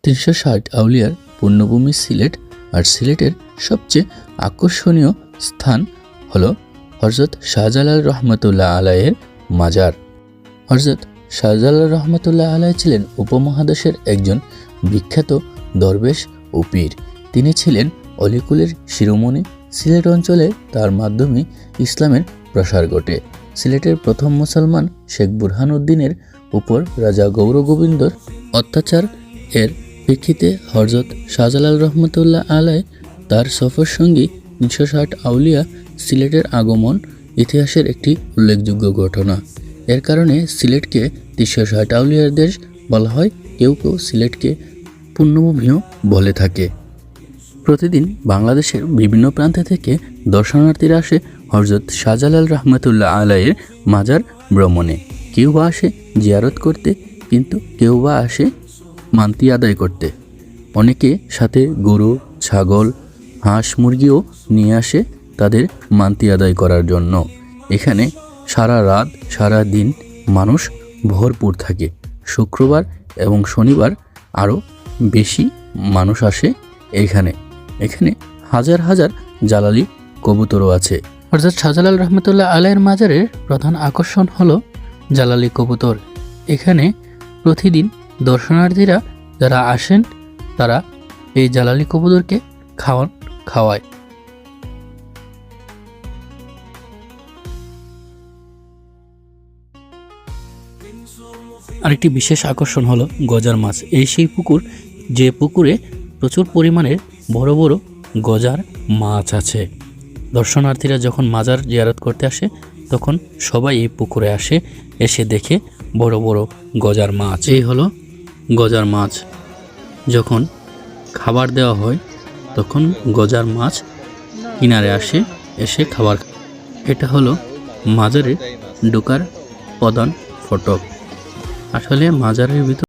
360 আউলিয়ার পূর্ণভূমি সিলেট। আর সিলেটের সবচেয়ে আকর্ষণীয় স্থান হলো হযরত শাহজালাল রহমতুল্লাহ আলাইয়ের মাজার। হযরত শাহজালাল রহমতুল্লাহ আলাই ছিলেন উপমহাদেশের একজন বিখ্যাত দরবেশ ও পীর। তিনি ছিলেন অলিকুলের শিরোমণি। সিলেট অঞ্চলে তার মাধ্যমে ইসলামের প্রসার ঘটে। সিলেটের প্রথম মুসলমান শেখ বুরহানুদ্দিনের উপর রাজা গৌরগোবিন্দর অত্যাচার এর প্রেক্ষিতে হযরত শাহজালাল রহমতুল্লাহ আলাই তার সফরসঙ্গী 360 আউলিয়া সিলেটের আগমন ইতিহাসের একটি উল্লেখযোগ্য ঘটনা। এর কারণে সিলেটকে 360 আউলিয়ার দেশ বলা হয়। কেউ কেউ সিলেটকে পুণ্যভূমিও বলে থাকে। প্রতিদিন বাংলাদেশের বিভিন্ন প্রান্ত থেকে দর্শনার্থীরা আসে হযরত শাহজালাল রহমতুল্লাহ আলাইয়ের মাজার ভ্রমণে। কেউ বা আসে জিয়ারত করতে, কিন্তু কেউ বা আসে মান্তি আদায় করতে। অনেকে সাথে গরু, ছাগল, হাঁস, মুরগিও নিয়ে আসে তাদের মান্তি আদায় করার জন্য। এখানে সারা রাত সারা দিন মানুষ ভরপুর থাকে। শুক্রবার এবং শনিবার আরও বেশি মানুষ আসে এখানে। হাজার হাজার জালালি কবুতরও আছে। হযরত শাহজালাল রহমতুল্লাহ আলাইয়ের মাজারের প্রধান আকর্ষণ হলো জালালি কবুতর। এখানে প্রতিদিন দর্শনার্থীরা যারা আসেন তারা এই জালালি কবুতরকে খাওয়ায়। আরেকটি বিশেষ আকর্ষণ হলো গজার মাছ। এই সেই পুকুর যে পুকুরে প্রচুর পরিমাণের বড় বড় গজার মাছ আছে। দর্শনার্থীরা যখন মাজার জিয়ারত করতে আসে তখন সবাই এই পুকুরে আসে, এসে দেখে বড় বড় গজার মাছ। এই হলো গজার মাছ। যখন খাবার দেওয়া হয় তখন গজার মাছ কিনারে আসে, এসে খাবার। এটা হলো মাজারে ঢোকার প্রধান ফটক। আসলে মাজারের ভিতর